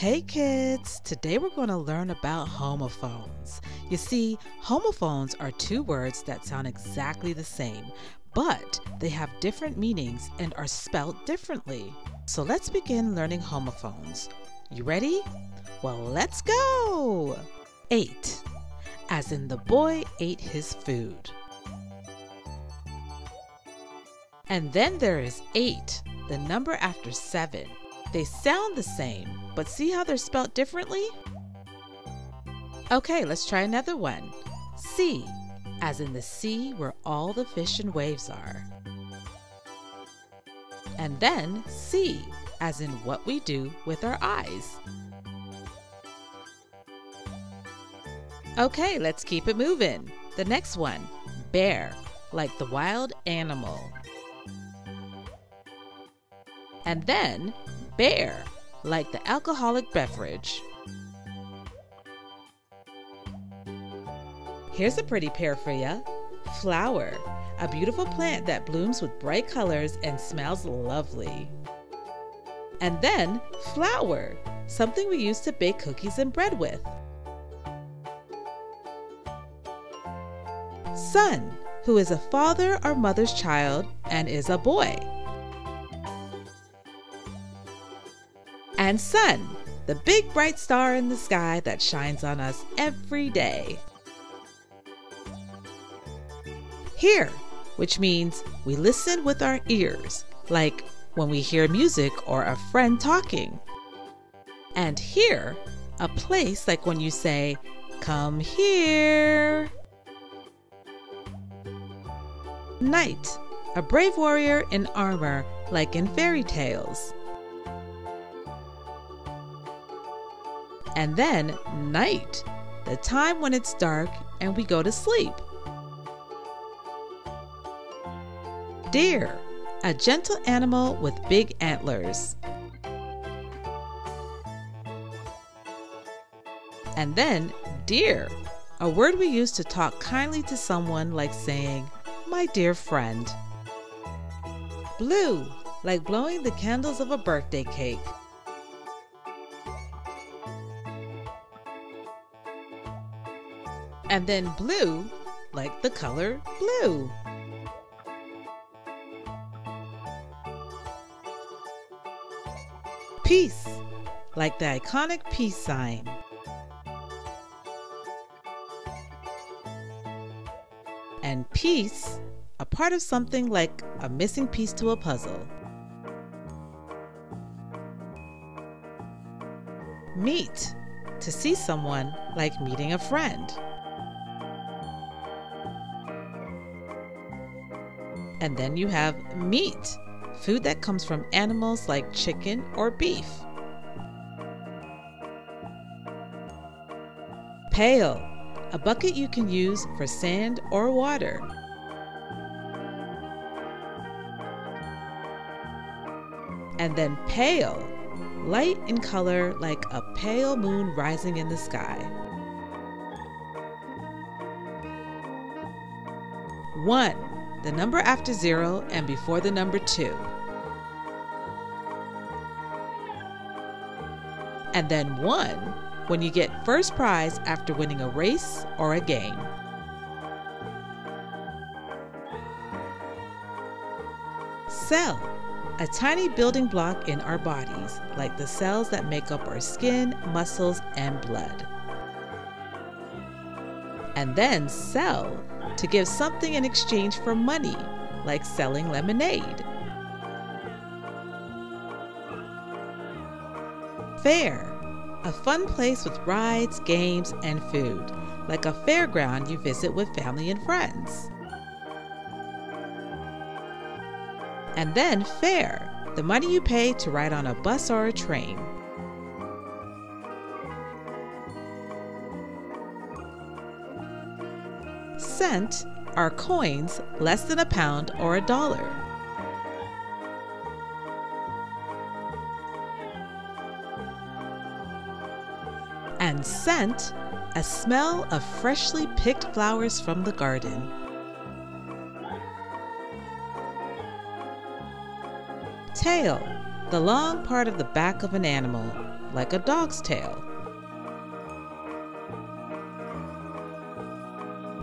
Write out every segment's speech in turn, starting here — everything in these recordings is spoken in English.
Hey kids! Today we're going to learn about homophones. You see, homophones are two words that sound exactly the same, but they have different meanings and are spelled differently. So let's begin learning homophones. You ready? Well, let's go! 8, as in the boy ate his food. And then there is 8, the number after 7. They sound the same, but see how they're spelled differently? Okay, let's try another one. C, as in the sea where all the fish and waves are. And then C, as in what we do with our eyes. Okay, let's keep it moving. The next one, bear, like the wild animal. And then bear, like the alcoholic beverage. Here's a pretty pair for you. Flower, a beautiful plant that blooms with bright colors and smells lovely. And then flour, something we use to bake cookies and bread with. Son, who is a father or mother's child and is a boy. And sun, the big bright star in the sky that shines on us every day. Hear, which means we listen with our ears, like when we hear music or a friend talking. And hear, a place like when you say, "Come here." Knight, a brave warrior in armor like in fairy tales. And then night, the time when it's dark and we go to sleep. Deer, a gentle animal with big antlers. And then dear, a word we use to talk kindly to someone, like saying, "My dear friend." Blue, like blowing the candles of a birthday cake. And then blue, like the color blue. Peace, like the iconic peace sign. And piece, a part of something like a missing piece to a puzzle. Meet, to see someone, like meeting a friend. And then you have meat, food that comes from animals like chicken or beef. Pail, a bucket you can use for sand or water. And then pale, light in color like a pale moon rising in the sky. 1, the number after 0 and before the number 2. And then 1, when you get first prize after winning a race or a game. Cell, a tiny building block in our bodies, like the cells that make up our skin, muscles, and blood. And then sell, to give something in exchange for money, like selling lemonade. Fair, a fun place with rides, games, and food, like a fairground you visit with family and friends. And then fare, the money you pay to ride on a bus or a train. Cent are coins less than a pound or a dollar. And scent, a smell of freshly picked flowers from the garden. Tail, the long part of the back of an animal, like a dog's tail.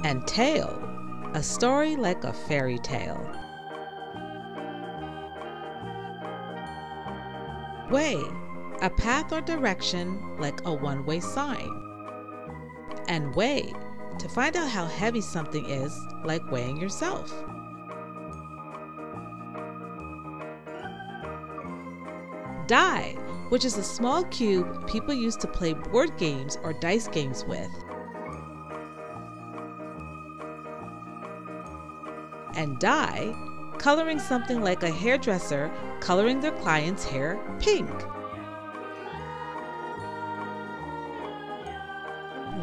And tale, a story like a fairy tale. Way, a path or direction like a one-way sign. And weigh, to find out how heavy something is, like weighing yourself. Die, which is a small cube people used to play board games or dice games with. And dye, coloring something like a hairdresser coloring their client's hair pink.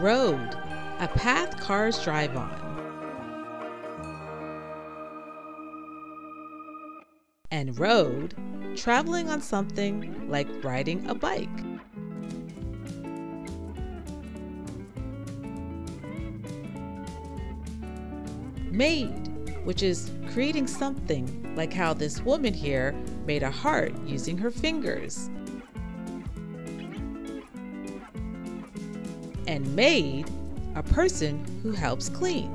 Road, a path cars drive on. And road, traveling on something like riding a bike. Made, which is creating something like how this woman here made a heart using her fingers. And maid, a person who helps clean.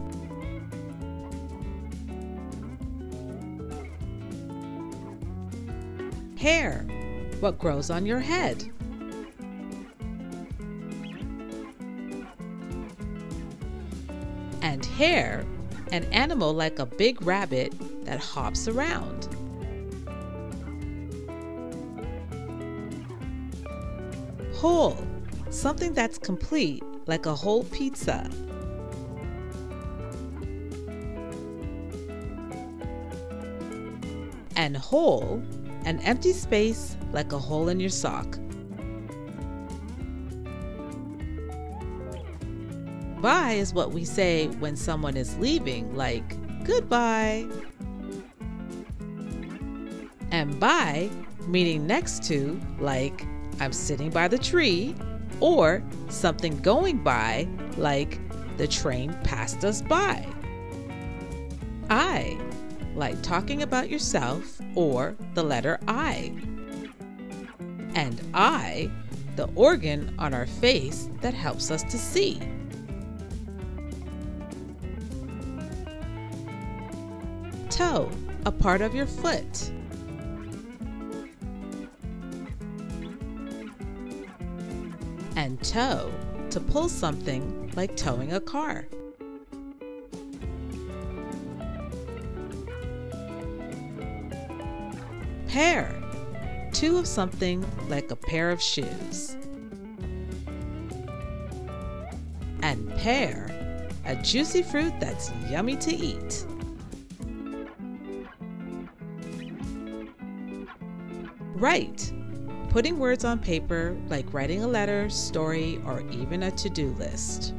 Hair, what grows on your head. And hare, an animal like a big rabbit that hops around. Whole, something that's complete, like a whole pizza. And hole, an empty space like a hole in your sock. Bye is what we say when someone is leaving, like goodbye. And by, meaning next to, like I'm sitting by the tree, or something going by, like the train passed us by. I, like talking about yourself, or the letter I. And eye, the organ on our face that helps us to see. Toe, a part of your foot. And tow, to pull something like towing a car. Pear, two of something like a pair of shoes. And pear, a juicy fruit that's yummy to eat. Write, putting words on paper like writing a letter, story, or even a to-do list.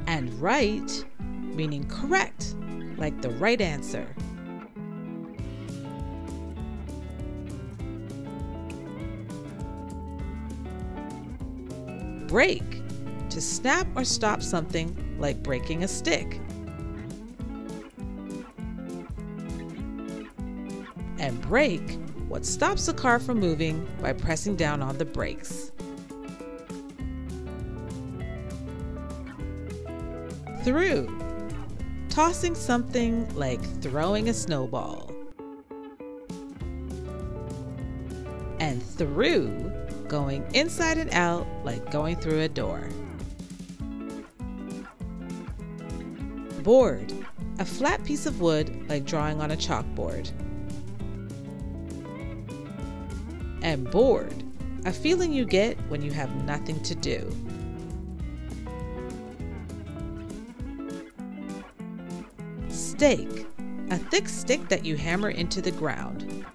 And right, meaning correct, like the right answer. Break, to snap or stop something like breaking a stick. And brake, what stops the car from moving by pressing down on the brakes. Through, tossing something like throwing a snowball. And through, going inside and out like going through a door. Board, a flat piece of wood like drawing on a chalkboard. And bored, a feeling you get when you have nothing to do. Stake, a thick stick that you hammer into the ground.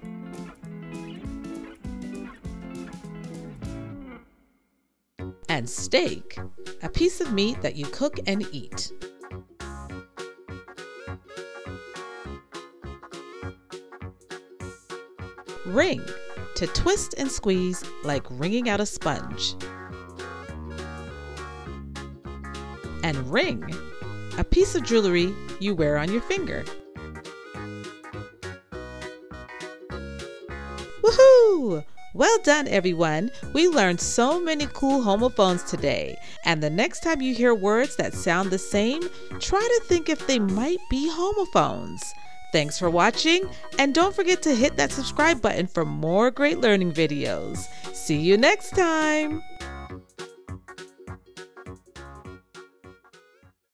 And steak, a piece of meat that you cook and eat. Ring, to twist and squeeze like wringing out a sponge. And ring, a piece of jewelry you wear on your finger. Woohoo! Well done, everyone. We learned so many cool homophones today. And the next time you hear words that sound the same, try to think if they might be homophones. Thanks for watching, and don't forget to hit that subscribe button for more great learning videos. See you next time.